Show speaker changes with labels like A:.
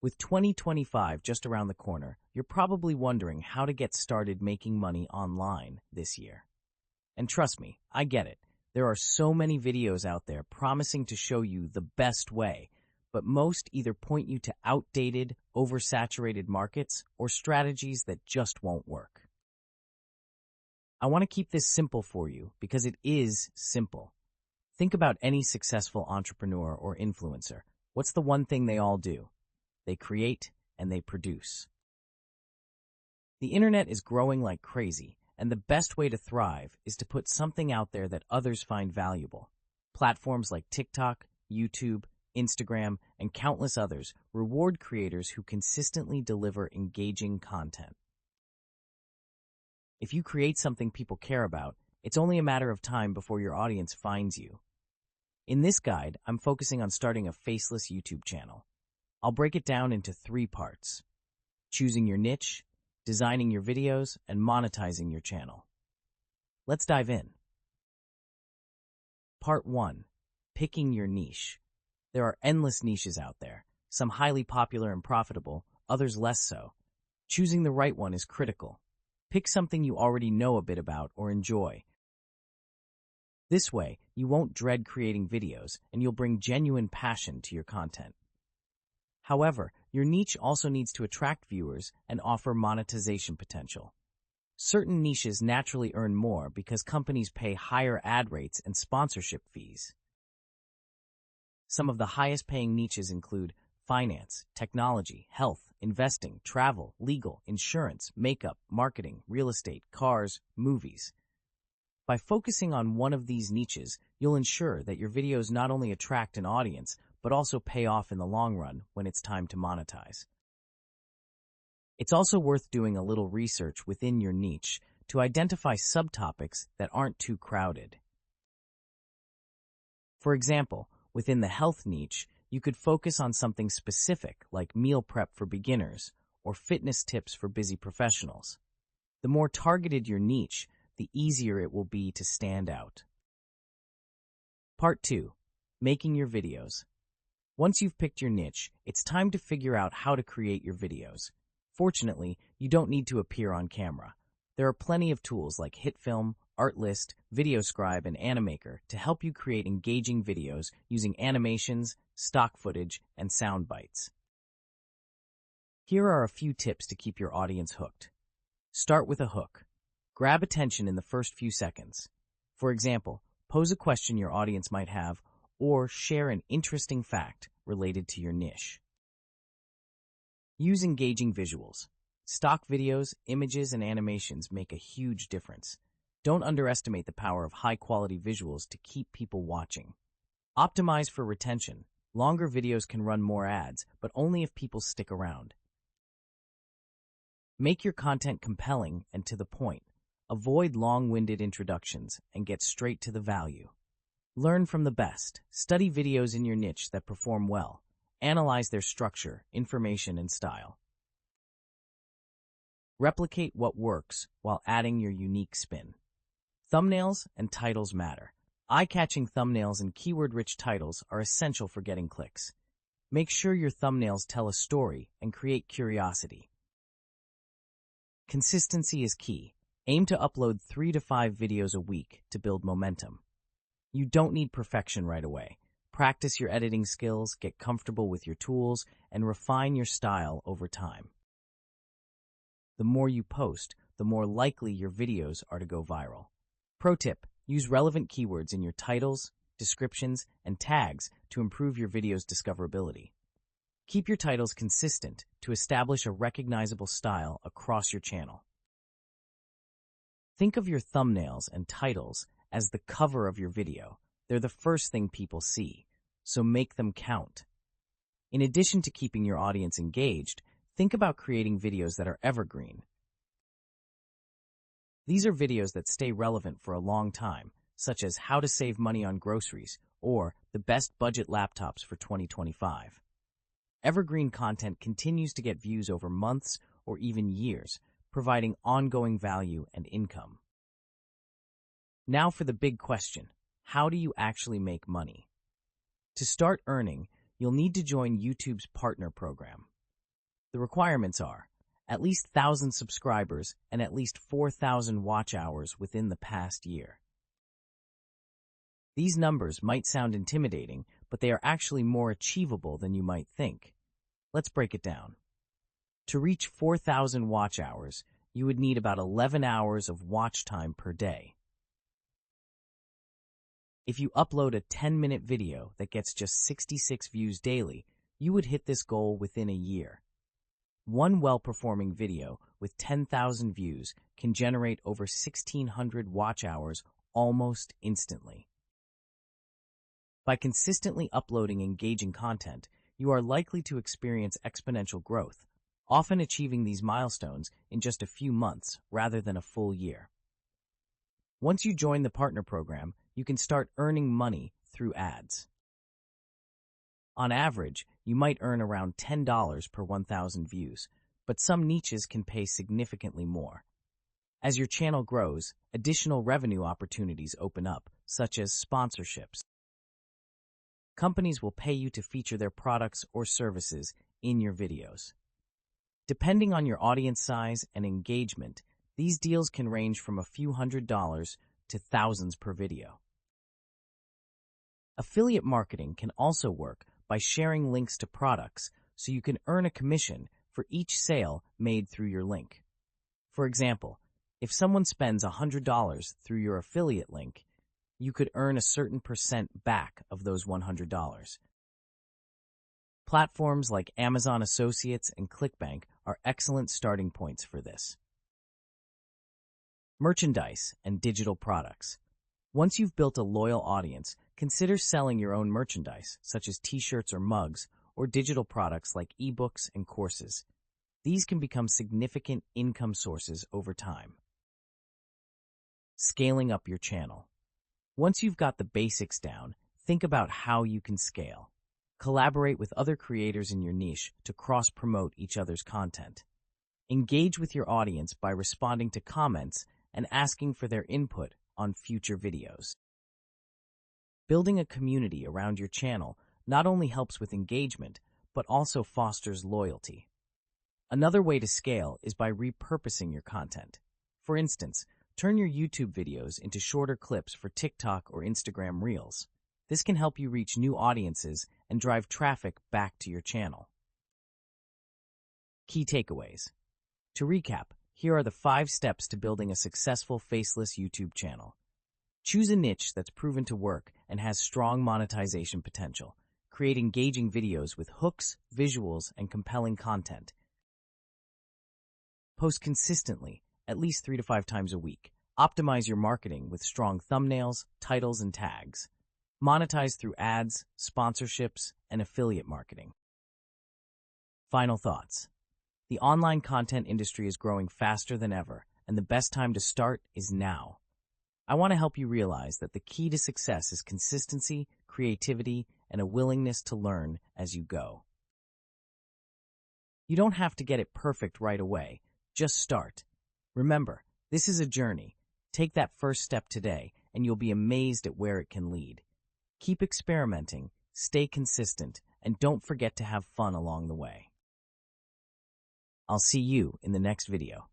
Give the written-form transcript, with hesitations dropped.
A: With 2025 just around the corner, you're probably wondering how to get started making money online this year. And trust me, I get it. There are so many videos out there promising to show you the best way, but most either point you to outdated, oversaturated markets or strategies that just won't work. I want to keep this simple for you because it is simple. Think about any successful entrepreneur or influencer. What's the one thing they all do? They create and they produce. The internet is growing like crazy, and the best way to thrive is to put something out there that others find valuable. Platforms like TikTok, YouTube, Instagram, and countless others reward creators who consistently deliver engaging content. If you create something people care about, it's only a matter of time before your audience finds you. In this guide, I'm focusing on starting a faceless YouTube channel. I'll break it down into 3 parts: choosing your niche, designing your videos, and monetizing your channel. Let's dive in. Part 1. Picking your niche. There are endless niches out there, some highly popular and profitable, others less so. Choosing the right one is critical. Pick something you already know a bit about or enjoy. This way, you won't dread creating videos, and you'll bring genuine passion to your content. However, your niche also needs to attract viewers and offer monetization potential. Certain niches naturally earn more because companies pay higher ad rates and sponsorship fees. Some of the highest-paying niches include finance, technology, health, investing, travel, legal, insurance, makeup, marketing, real estate, cars, movies. By focusing on one of these niches, you'll ensure that your videos not only attract an audience, but also pay off in the long run when it's time to monetize. It's also worth doing a little research within your niche to identify subtopics that aren't too crowded. For example, within the health niche, you could focus on something specific like meal prep for beginners or fitness tips for busy professionals. The more targeted your niche, the easier it will be to stand out. Part 2. Making your videos. Once you've picked your niche, it's time to figure out how to create your videos. Fortunately, you don't need to appear on camera. There are plenty of tools like HitFilm, Artlist, VideoScribe, and Animaker to help you create engaging videos using animations, stock footage, and sound bites. Here are a few tips to keep your audience hooked. Start with a hook. Grab attention in the first few seconds. For example, pose a question your audience might have or share an interesting fact related to your niche. Use engaging visuals. Stock videos, images, and animations make a huge difference. Don't underestimate the power of high-quality visuals to keep people watching. Optimize for retention. Longer videos can run more ads, but only if people stick around. Make your content compelling and to the point. Avoid long-winded introductions and get straight to the value. Learn from the best. Study videos in your niche that perform well. Analyze their structure, information, and style. Replicate what works while adding your unique spin. Thumbnails and titles matter. Eye-catching thumbnails and keyword-rich titles are essential for getting clicks. Make sure your thumbnails tell a story and create curiosity. Consistency is key. Aim to upload 3 to 5 videos a week to build momentum. You don't need perfection right away. Practice your editing skills, get comfortable with your tools, and refine your style over time. The more you post, the more likely your videos are to go viral. Pro tip: use relevant keywords in your titles, descriptions, and tags to improve your video's discoverability. Keep your titles consistent to establish a recognizable style across your channel. Think of your thumbnails and titles as the cover of your video. They're the first thing people see, so make them count. In addition to keeping your audience engaged, think about creating videos that are evergreen. These are videos that stay relevant for a long time, such as how to save money on groceries or the best budget laptops for 2025. Evergreen content continues to get views over months or even years, providing ongoing value and income. Now for the big question: how do you actually make money? To start earning, you'll need to join YouTube's partner program. The requirements are at least 1,000 subscribers and at least 4,000 watch hours within the past year. These numbers might sound intimidating, but they are actually more achievable than you might think. Let's break it down. To reach 4,000 watch hours, you would need about 11 hours of watch time per day. If you upload a 10-minute video that gets just 66 views daily, you would hit this goal within a year. One well-performing video with 10,000 views can generate over 1,600 watch hours almost instantly. By consistently uploading engaging content, you are likely to experience exponential growth, often achieving these milestones in just a few months rather than a full year. Once you join the partner program, you can start earning money through ads. On average, you might earn around $10 per 1,000 views, but some niches can pay significantly more. As your channel grows, additional revenue opportunities open up, such as sponsorships. Companies will pay you to feature their products or services in your videos. Depending on your audience size and engagement, these deals can range from a few $100s to thousands per video. Affiliate marketing can also work by sharing links to products so you can earn a commission for each sale made through your link. For example, if someone spends $100 through your affiliate link, you could earn a certain percent back of those $100. Platforms like Amazon Associates and ClickBank are excellent starting points for this. Merchandise and digital products. Once you've built a loyal audience, consider selling your own merchandise, such as t-shirts or mugs, or digital products like ebooks and courses. These can become significant income sources over time. Scaling up your channel. Once you've got the basics down, think about how you can scale. Collaborate with other creators in your niche to cross-promote each other's content. Engage with your audience by responding to comments and asking for their input on future videos. Building a community around your channel not only helps with engagement, but also fosters loyalty. Another way to scale is by repurposing your content. For instance, turn your YouTube videos into shorter clips for TikTok or Instagram Reels. This can help you reach new audiences and drive traffic back to your channel. Key takeaways. To recap, here are the 5 steps to building a successful faceless YouTube channel. Choose a niche that's proven to work and has strong monetization potential. Create engaging videos with hooks, visuals, and compelling content. Post consistently, at least 3 to 5 times a week. Optimize your marketing with strong thumbnails, titles, and tags. Monetize through ads, sponsorships, and affiliate marketing. Final thoughts. The online content industry is growing faster than ever, and the best time to start is now. I want to help you realize that the key to success is consistency, creativity, and a willingness to learn as you go. You don't have to get it perfect right away. Just start. Remember, this is a journey. Take that first step today, and you'll be amazed at where it can lead. Keep experimenting, stay consistent, and don't forget to have fun along the way. I'll see you in the next video.